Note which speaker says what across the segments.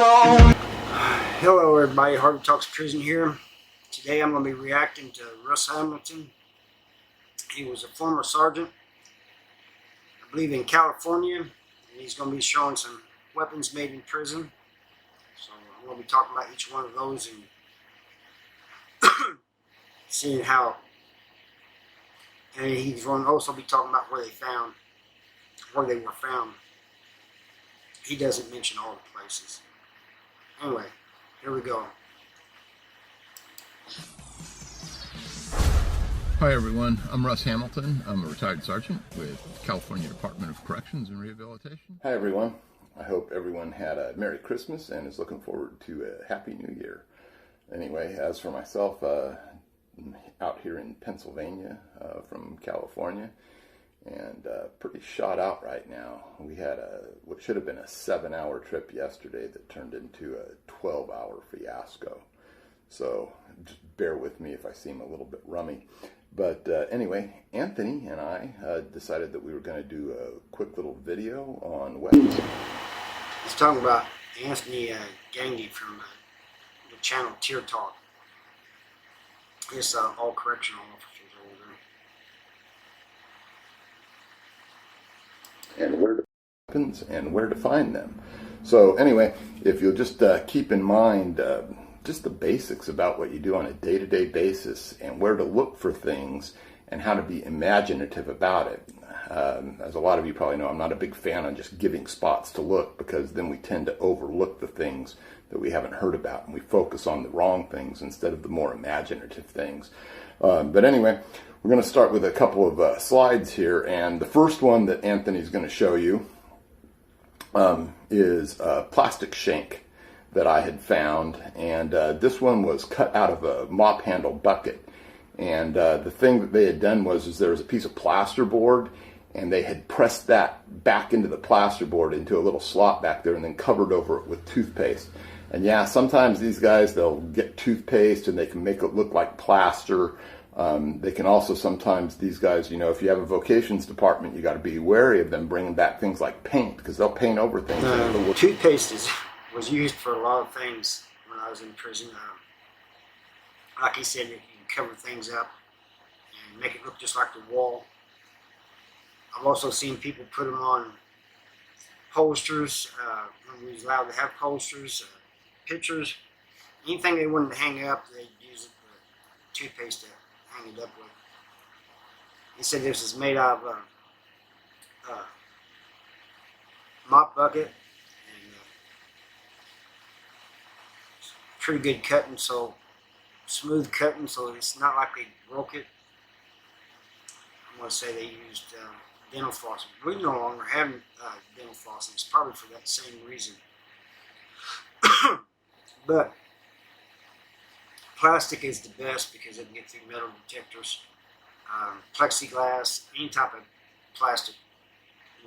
Speaker 1: alone.
Speaker 2: Hello everybody, Harvey Talks Prison here. Today I'm going to be reacting to Russ Hamilton. He was a former sergeant, I believe in California, and he's going to be showing some weapons made in prison. So I'm going to be talking about each one of those and seeing how, and he's going to also be talking about where they were found. He doesn't mention all the places. Anyway, here we go.
Speaker 3: Hi everyone, I'm Russ Hamilton. I'm a retired sergeant with California Department of Corrections and Rehabilitation.
Speaker 4: Hi everyone. I hope everyone had a Merry Christmas and is looking forward to a Happy New Year. Anyway, as for myself, I'm out here in Pennsylvania from California and pretty shot out right now. We had what should have been a 7-hour trip yesterday that turned into a 12-hour fiasco. So just bear with me if I seem a little bit rummy. But anyway, Anthony and I decided that we were going to do a quick little video on weapons.
Speaker 2: He's talking about Anthony Gangy from the channel Tier Talk. He's all correctional officers over there.
Speaker 4: And where to weapons and where to find them. So anyway, if you'll just keep in mind just the basics about what you do on a day-to-day basis and where to look for things and how to be imaginative about it. As a lot of you probably know, I'm not a big fan of just giving spots to look, because then we tend to overlook the things that we haven't heard about and we focus on the wrong things instead of the more imaginative things. But anyway, we're going to start with a couple of slides here, and the first one that Anthony's going to show you is a plastic shank that I had found, and this one was cut out of a mop handle bucket. And the thing that they had done was there was a piece of plasterboard, and they had pressed that back into the plasterboard into a little slot back there and then covered over it with toothpaste. And yeah, sometimes these guys, they'll get toothpaste and they can make it look like plaster. They can also sometimes, these guys, you know, if you have a vocations department, you got to be wary of them bringing back things like paint, because they'll paint over things.
Speaker 2: Toothpaste was used for a lot of things when I was in prison. Like he said, you can cover things up and make it look just like the wall. I've also seen people put them on posters when we was allowed to have posters, pictures, anything they wanted to hang up, they'd use the toothpaste to hang it up with. He said this is made out of a mop bucket. Pretty good cutting, so smooth cutting, so it's not like they broke it. I'm going to say they used dental floss. We no longer have dental floss, and it's probably for that same reason. But plastic is the best because it can get through metal detectors. Plexiglass, any type of plastic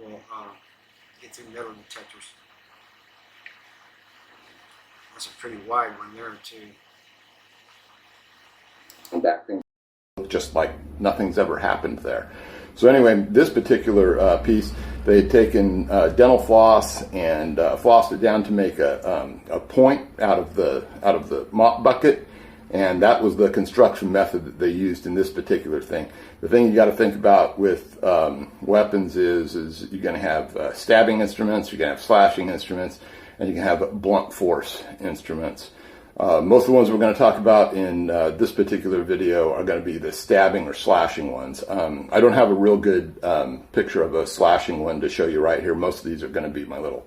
Speaker 2: will get through metal detectors. That's a pretty wide one there too.
Speaker 4: That thing looked just like nothing's ever happened there. So anyway, this particular piece, they had taken dental floss and flossed it down to make a point out of the mop bucket, and that was the construction method that they used in this particular thing. The thing you got to think about with weapons is you're going to have stabbing instruments, you're going to have slashing instruments, and you can have blunt force instruments. Most of the ones we're going to talk about in this particular video are going to be the stabbing or slashing ones. I don't have a real good picture of a slashing one to show you right here. Most of these are going to be my little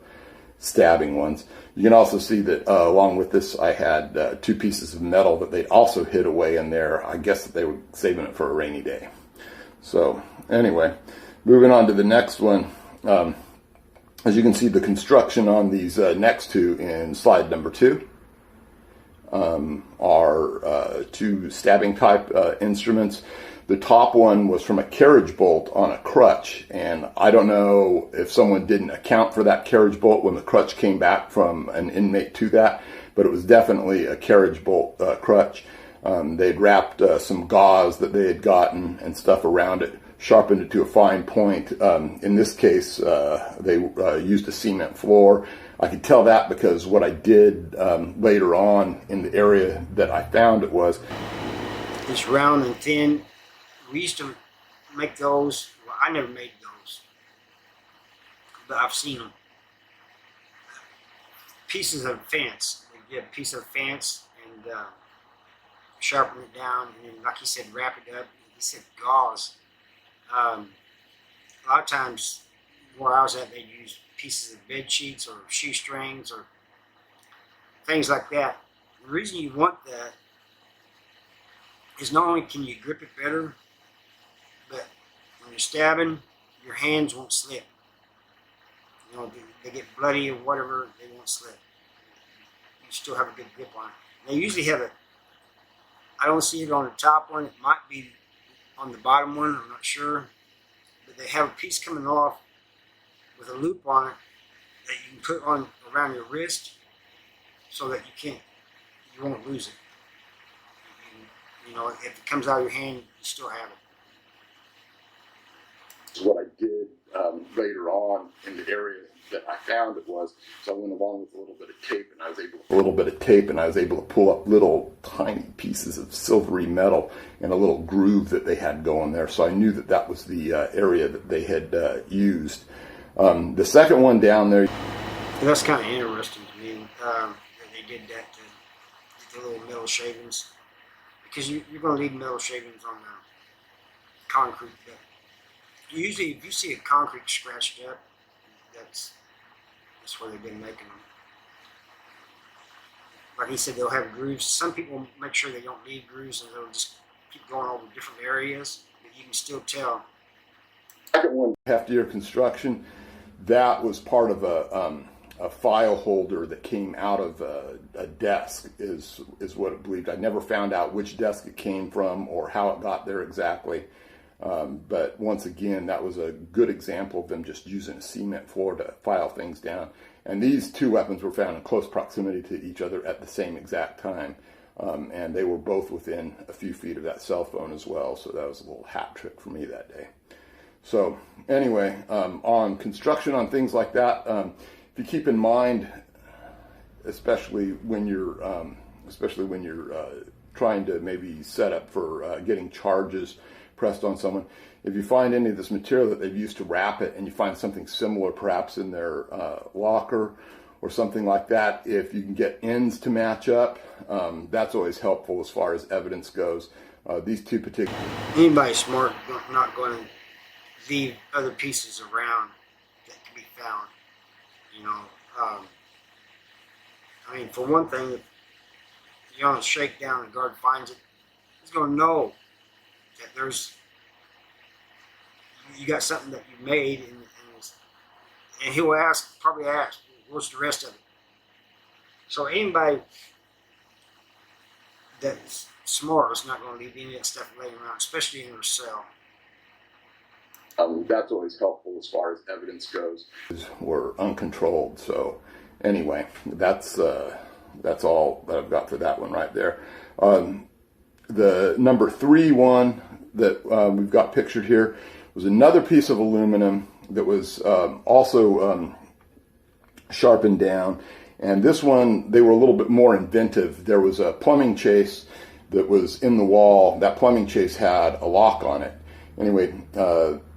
Speaker 4: stabbing ones. You can also see that along with this I had 2 pieces of metal that they'd also hid away in there. I guess that they were saving it for a rainy day. So anyway, moving on to the next one. As you can see, the construction on these next two in slide number 2 are 2 stabbing type instruments. The top one was from a carriage bolt on a crutch, and I don't know if someone didn't account for that carriage bolt when the crutch came back from an inmate to that, but it was definitely a carriage bolt crutch. They'd wrapped some gauze that they had gotten and stuff around it sharpened it to a fine point. In this case, they used a cement floor. I could tell that because what I did later on in the area that I found it was.
Speaker 2: It's round and thin. We used to make those. Well, I never made those, but I've seen them. Pieces of fence. They get a piece of fence and sharpen it down, and then, like he said, wrap it up. He said gauze. A lot of times, where I was at, they use pieces of bed sheets or shoestrings or things like that. The reason you want that is not only can you grip it better, but when you're stabbing, your hands won't slip. You know, they get bloody or whatever, they won't slip. You still have a good grip on it. They usually have a, I don't see it on the top one, it might be on the bottom one, I'm not sure. But they have a piece coming off with a loop on it that you can put on around your wrist so that you won't lose it. You know, if it comes out of your hand, you still have it.
Speaker 4: What I did later on in the area that I found it was, so I went along with a little bit of tape, and I was able to pull up little tiny pieces of silvery metal and a little groove that they had going there. So I knew that that was the area that they had used. The second one down there.
Speaker 2: That's kind of interesting to me that they did that to get the little metal shavings, because you're going to need metal shavings on the concrete. But usually, if you see a concrete scratched up, that's where they've been making them. Like he said, they'll have grooves. Some people make sure they don't need grooves, and they'll just keep going over different areas, but you can still tell.
Speaker 4: Second one, heftier construction. That was part of a file holder that came out of a desk, is what it believed. I never found out which desk it came from or how it got there exactly. But once again, that was a good example of them just using a cement floor to file things down. And these two weapons were found in close proximity to each other at the same exact time. And they were both within a few feet of that cell phone as well. So that was a little hat trick for me that day. So anyway, on construction, on things like that, if you keep in mind, especially when you're trying to maybe set up for getting charges pressed on someone, if you find any of this material that they've used to wrap it, and you find something similar perhaps in their locker or something like that, if you can get ends to match up, that's always helpful as far as evidence goes. These two particular.
Speaker 2: Anybody smart not going to leave other pieces around that can be found. You know, I mean, for one thing, if you're on a shakedown and the guard finds it, he's going to know that you got something that you made, and he'll probably ask, what's the rest of it? So anybody that's smart is not going to leave any of that stuff laying around, especially in their cell.
Speaker 4: That's always helpful as far as evidence goes. Were uncontrolled. So anyway, that's all that I've got for that one right there. The number 3 one that we've got pictured here was another piece of aluminum that was also sharpened down. And this one, they were a little bit more inventive. There was a plumbing chase that was in the wall. That plumbing chase had a lock on it. Anyway,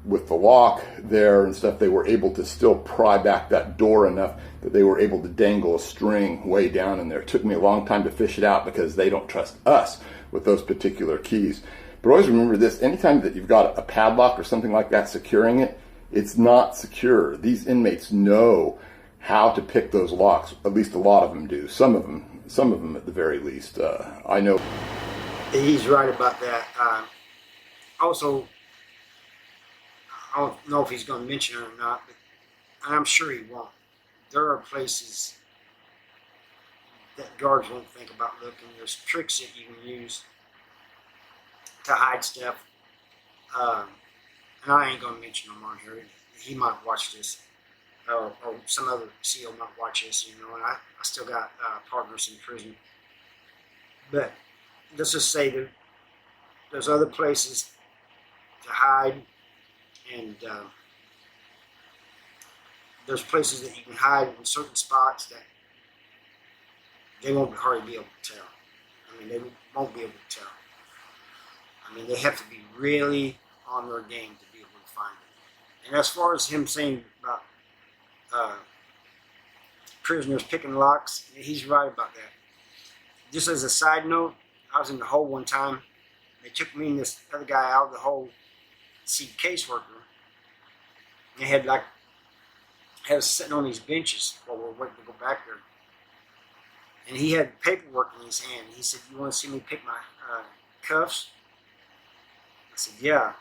Speaker 4: with the lock there and stuff, they were able to still pry back that door enough that they were able to dangle a string way down in there. It took me a long time to fish it out because they don't trust us with those particular keys. But always remember this, anytime that you've got a padlock or something like that securing it, it's not secure. These inmates know how to pick those locks. At least a lot of them do. Some of them at the very least. I know.
Speaker 2: He's right about that. Also, I don't know if he's going to mention it or not, but I'm sure he won't. There are places that guards won't think about looking. There's tricks that you can use to hide stuff. And I ain't going to mention them on here. He might watch this, or some other SEAL might watch this, you know, and I still got partners in prison. But let's just say that there's other places to hide and there's places that you can hide in certain spots that they won't hardly be able to tell. I mean, they won't be able to tell. I mean, they have to be really on their game to be able to find it. And as far as him saying about prisoners picking locks, he's right about that. Just as a side note, I was in the hole one time. They took me and this other guy out of the hole to see the caseworker. They had us sitting on these benches while we were waiting to go back there. And he had paperwork in his hand. He said, "You want to see me pick my cuffs?" I said, "Yeah."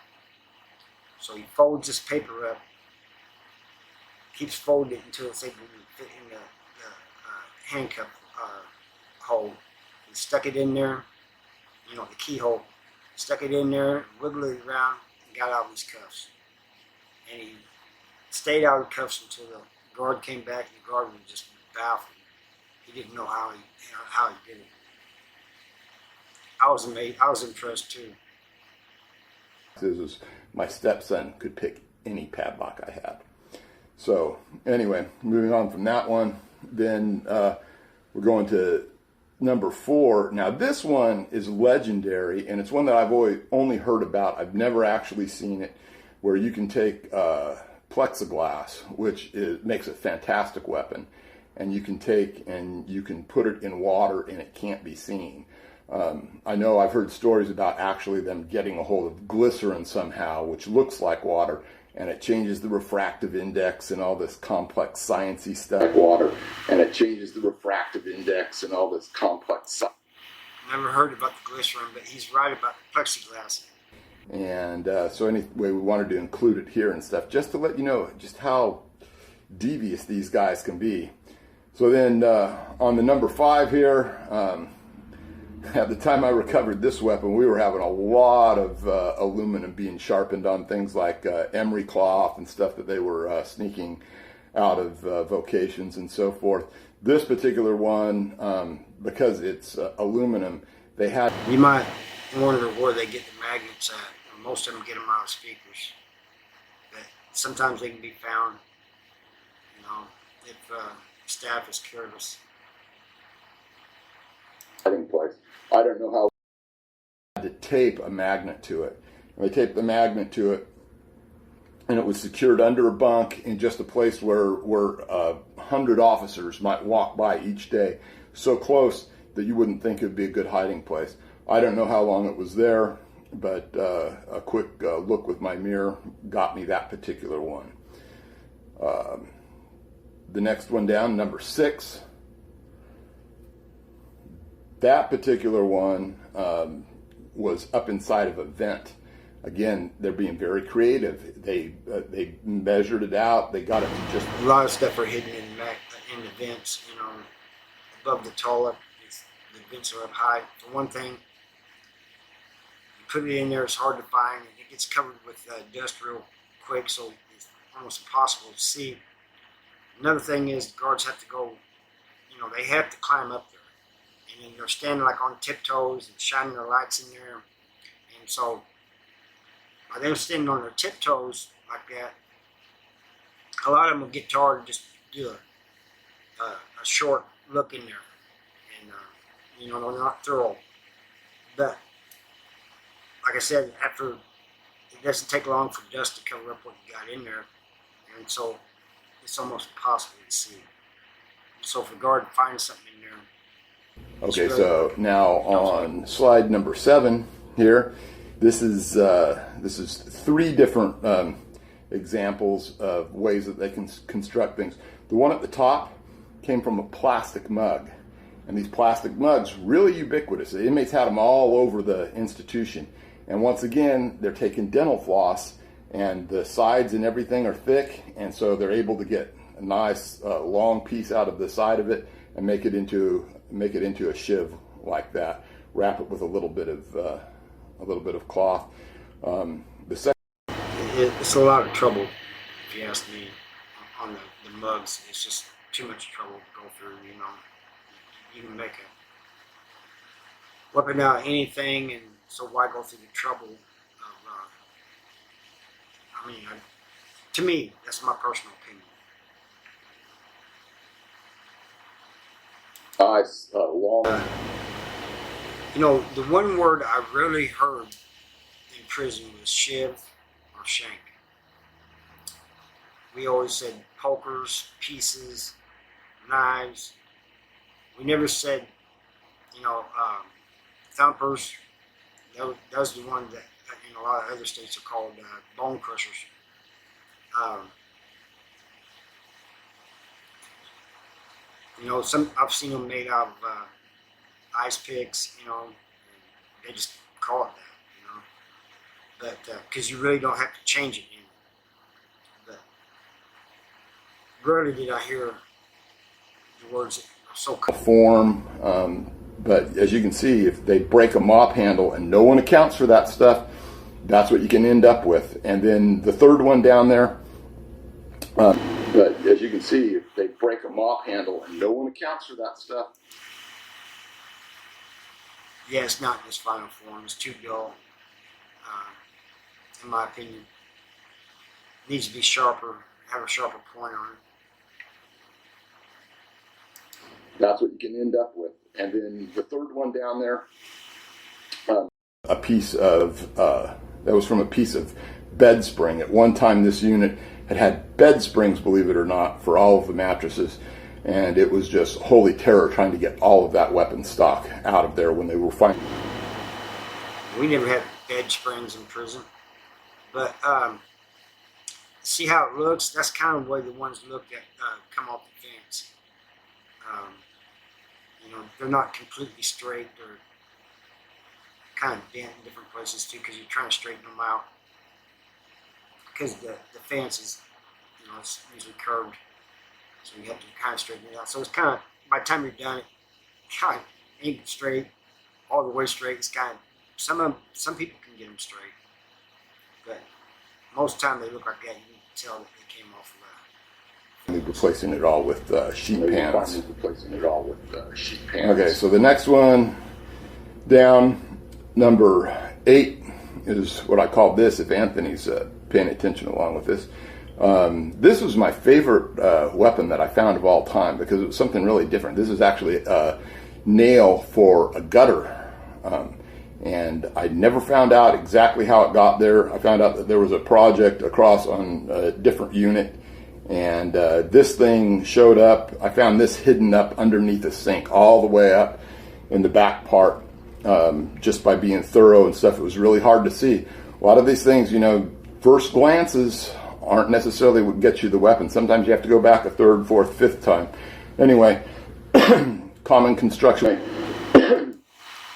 Speaker 2: So he folds this paper up, keeps folding it until it's able to fit in the handcuff hole. He stuck it in there, the keyhole. Stuck it in there, wiggled it around, and got out of his cuffs. And he stayed out of the cuffs until the guard came back, and the guard was just baffled. He didn't know how he did it. I was amazed. I was impressed too.
Speaker 4: My stepson could pick any padlock I had. So anyway, moving on from that one, then we're going to number 4. Now this one is legendary, and it's one that I've only heard about. I've never actually seen it, where you can take plexiglass, which makes a fantastic weapon, and you can take and you can put it in water and it can't be seen. I know I've heard stories about actually them getting a hold of glycerin somehow, which looks like water, and it changes the refractive index and all this complex sciencey stuff. Like water, and it changes the refractive index and all this complex.
Speaker 2: Never heard about the glycerin, but he's right about the plexiglass.
Speaker 4: And so anyway, we wanted to include it here and stuff, just to let you know just how devious these guys can be. So then on the number 5 here, at the time I recovered this weapon, we were having a lot of aluminum being sharpened on things like emery cloth and stuff that they were sneaking out of vocations and so forth. This particular one, because it's aluminum, they had...
Speaker 2: You might wonder where they get the magnets at. Most of them get them out of speakers. But sometimes they can be found, if staff is careless.
Speaker 4: Place. I don't know how to tape a magnet to it. And they taped the magnet to it, and it was secured under a bunk in just a place where 100 officers might walk by each day, so close that you wouldn't think it would be a good hiding place. I don't know how long it was there, but a quick look with my mirror got me that particular one. The next one down, number 6. That particular one was up inside of a vent. Again, they're being very creative. They measured it out. They got it to just...
Speaker 2: A lot of stuff are hidden in the vents, above the toilet. The vents are up high. For one thing, you put it in there, it's hard to find, and it gets covered with dust real quick, so it's almost impossible to see. Another thing is the guards have to go, they have to climb up there. And then they're standing on tiptoes and shining their lights in there. And so by them standing on their tiptoes like that, a lot of them will get tired and just do a short look in there. And, they're not thorough. But like I said, after it doesn't take long for dust to cover up what you got in there. And so it's almost impossible to see. So if a guard finds something in there,
Speaker 4: okay, so now on slide number 7 here, this is 3 different examples of ways that they can construct things. The one at the top came from a plastic mug, and these plastic mugs really ubiquitous. The inmates had them all over the institution, and once again, they're taking dental floss, and the sides and everything are thick, and so they're able to get a nice long piece out of the side of it and make it into a shiv like that. Wrap it with a little bit of cloth.
Speaker 2: It's a lot of trouble, if you ask me, on the mugs. It's just too much trouble to go through. You can make a weapon out of anything, and so why go through the trouble of I mean, to me, that's my personal opinion. You know, the one word I really heard in prison was shiv or shank. We always said pokers, pieces, knives. We never said, you know, thumpers. Those are the ones that in a lot of other states are called bone crushers. You know, I've seen them made out of ice picks. You know, and they just call it that. You know, but because you really don't have to change it. You know? But rarely did I hear the words that are so
Speaker 4: form. But as you can see, if they break a mop handle and no one accounts for that stuff, that's what you can end up with. And then the third one down there, but as you can see, if they break a mop handle and no one accounts for that stuff.
Speaker 2: Yeah, it's not in its final form. It's too dull, in my opinion. It needs to be sharper, have a sharper point on it.
Speaker 4: That's what you can end up with. And then the third one down there, a piece of, that was from a piece of bed spring. At one time, this unit had bed springs, believe it or not, for all of the mattresses. And it was just holy terror trying to get all of that weapon stock out of there when they were finding.
Speaker 2: We never had bed springs in prison. But see how it looks? That's kind of the way the ones look that come off the fence. You know, they're not completely straight. They're kind of bent in different places too, because you're trying to straighten them out. Because the fence is, you know, it's usually curved, so you have to kind of straighten it out. So it's kind of, by the time you're done, it kind of ain't straight, all the way straight. It's kind of, some people can get them straight, but most of the time they look like that. You can tell that they came off of that.
Speaker 4: Replacing it all with sheet pans. Okay, so the next one down, number 8, is what I call this, if Anthony's paying attention along with this. This was my favorite weapon that I found of all time because it was something really different. This is actually a nail for a gutter. And I never found out exactly how it got there. I found out that there was a project across on a different unit, and this thing showed up. I found this hidden up underneath a sink all the way up in the back part, just by being thorough and stuff. It was really hard to see. A lot of these things, you know, first glances aren't necessarily what gets you the weapon. Sometimes you have to go back a third, fourth, fifth time. Anyway, common construction.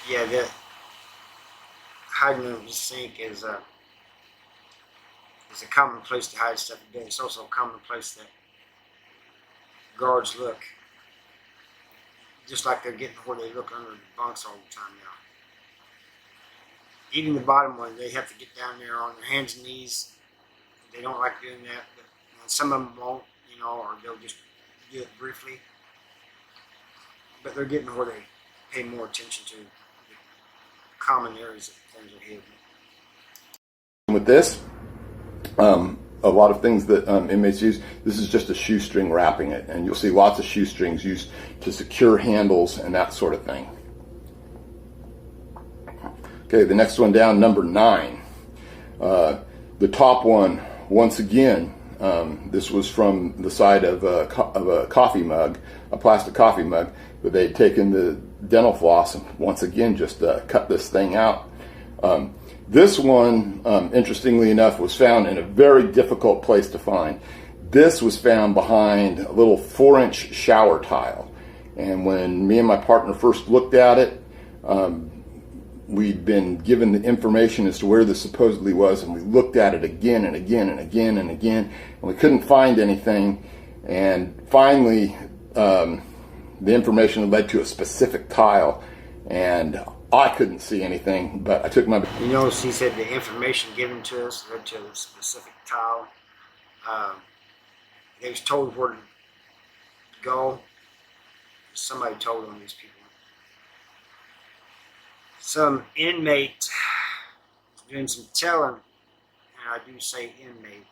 Speaker 2: Yeah, the hiding in the sink is a common place to hide stuff. But it's also a common place that guards look, just like they're getting where they look under the bunks all the time now. Even the bottom one, they have to get down there on their hands and knees. They don't like doing that, but you know, some of them won't, you know, or they'll just do it briefly. But they're getting where they pay more attention to the common areas that things are hidden.
Speaker 4: With this, a lot of things that inmates use, this is just a shoestring wrapping it, and you'll see lots of shoestrings used to secure handles and that sort of thing. Okay, the next one down, number 9. The top one, once again, this was from the side of a coffee mug, a plastic coffee mug, but they'd taken the dental floss and once again just cut this thing out. This one, interestingly enough, was found in a very difficult place to find. This was found behind a little 4-inch shower tile. And when me and my partner first looked at it, we'd been given the information as to where this supposedly was, and we looked at it again and again and again and again, and we couldn't find anything. And finally, the information led to a specific tile, and I couldn't see anything, but I took my...
Speaker 2: You notice he said the information given to us led to a specific tile. They was told where to go. Somebody told on these people. Some inmate was doing some telling, and I do say inmate.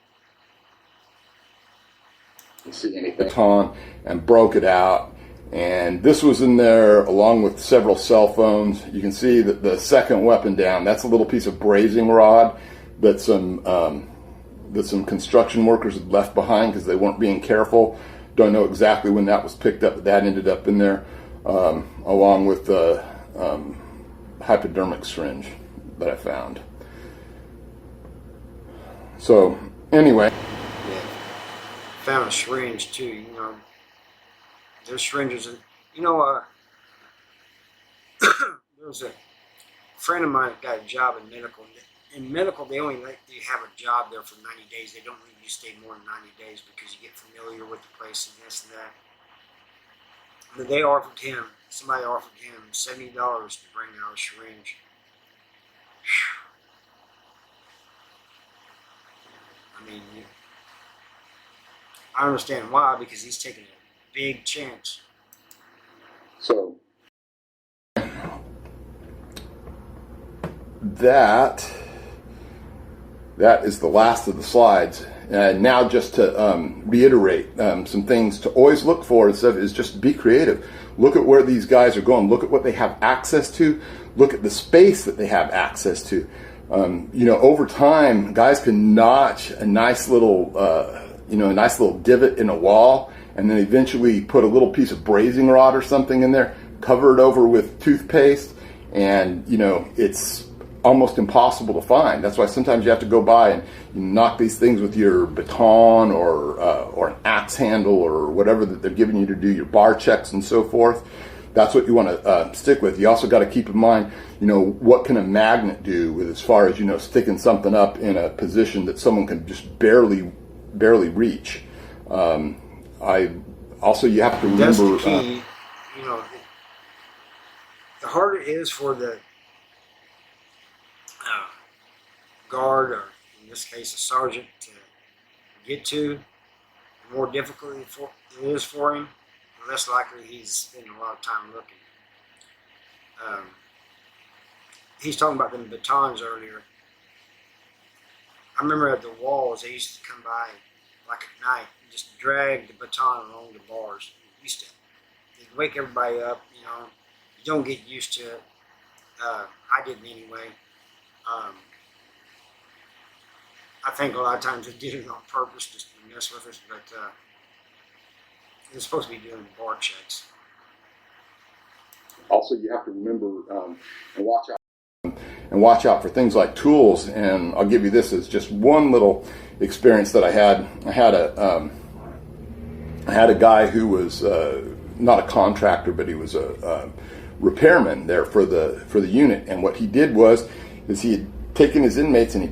Speaker 4: You see anything? Baton, and broke it out. And this was in there along with several cell phones. You can see that the second weapon down, that's a little piece of brazing rod that some construction workers had left behind because they weren't being careful. Don't know exactly when that was picked up, but that ended up in there, along with the hypodermic syringe that I found. So anyway.
Speaker 2: Yeah. Found a syringe too, you know. There's syringes, and you know, there was a friend of mine that got a job in medical. In medical, they only let you have a job there for 90 days. They don't let you stay more than 90 days because you get familiar with the place and this and that. But they offered him, somebody offered him $70 to bring out a syringe. I mean, I understand why, because he's taking a big chance.
Speaker 4: So that is the last of the slides. And now just to reiterate some things to always look for and stuff is just be creative. Look at where these guys are going. Look at what they have access to. Look at the space that they have access to. You know, over time, guys can notch a nice little, a nice little divot in a wall, and then eventually put a little piece of brazing rod or something in there, cover it over with toothpaste, and you know it's almost impossible to find. That's why sometimes you have to go by and you knock these things with your baton or an axe handle or whatever that they're giving you to do your bar checks and so forth. That's what you want to stick with. You also got to keep in mind, you know, what can a magnet do with as far as, you know, sticking something up in a position that someone can just barely reach. You have to remember.
Speaker 2: That's the key. You know, the harder it is for the guard, or in this case a sergeant, to get to, the more difficult it is for him, the less likely he's spending a lot of time looking. He's talking about them batons earlier. I remember at the walls, they used to come by like at night and just drag the baton along the bars. It'd wake everybody up, you know. You don't get used to it. I didn't anyway. I think a lot of times they did it on purpose just to mess with us, but they're supposed to be doing bar checks.
Speaker 4: Also, you have to remember and watch out for things like tools. And I'll give you this as just one little experience that I had. I had a guy who was not a contractor, but he was a repairman there for the unit. And what he did is he had taken his inmates and he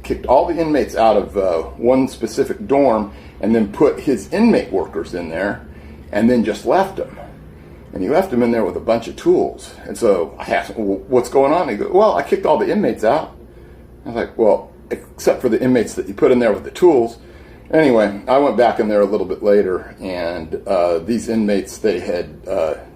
Speaker 4: kicked all the inmates out of one specific dorm, and then put his inmate workers in there, and then just left them. And he left them in there with a bunch of tools. And so I asked him, well, what's going on? He goes, well, I kicked all the inmates out. I was like, well, except for the inmates that you put in there with the tools. Anyway, I went back in there a little bit later, and these inmates, they had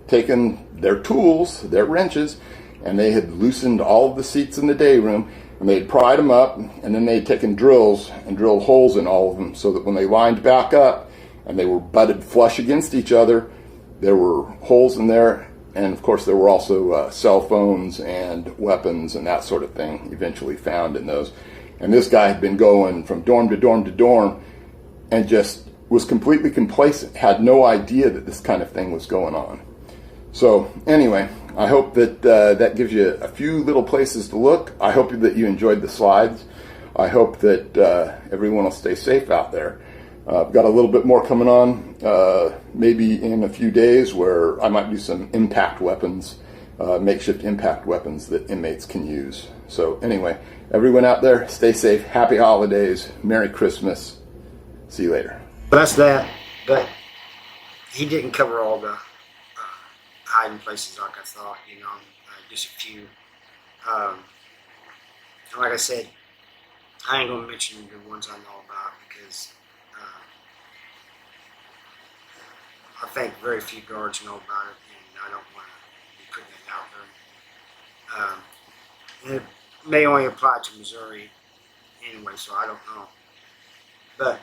Speaker 4: taken their tools, their wrenches, and they had loosened all of the seats in the day room, and they had pried them up, and then they had taken drills and drilled holes in all of them so that when they lined back up and they were butted flush against each other, there were holes in there. And of course there were also cell phones and weapons and that sort of thing eventually found in those. And this guy had been going from dorm to dorm to dorm and just was completely complacent, had no idea that this kind of thing was going on. So anyway, I hope that that gives you a few little places to look. I hope that you enjoyed the slides. I hope that everyone will stay safe out there. I've got a little bit more coming on, maybe in a few days, where I might do some impact weapons, makeshift impact weapons that inmates can use. So anyway, everyone out there, stay safe. Happy holidays. Merry Christmas. See you later.
Speaker 2: But that's that. But he didn't cover all the hiding places like I thought, you know, just a few. And like I said, I ain't going to mention the ones I know about because I think very few guards know about it, and I don't want to be putting it out there. And it may only apply to Missouri, anyway, so I don't know. But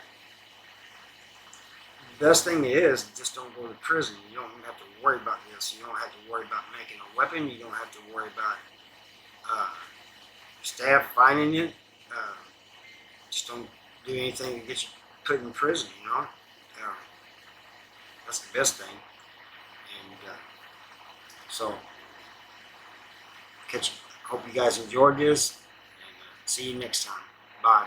Speaker 2: the best thing is, just don't go to prison. You don't have to worry about this. You don't have to worry about making a weapon. You don't have to worry about staff finding it. Just don't do anything to get you put in prison, you know. That's the best thing. And so, hope you guys enjoyed this. And see you next time. Bye.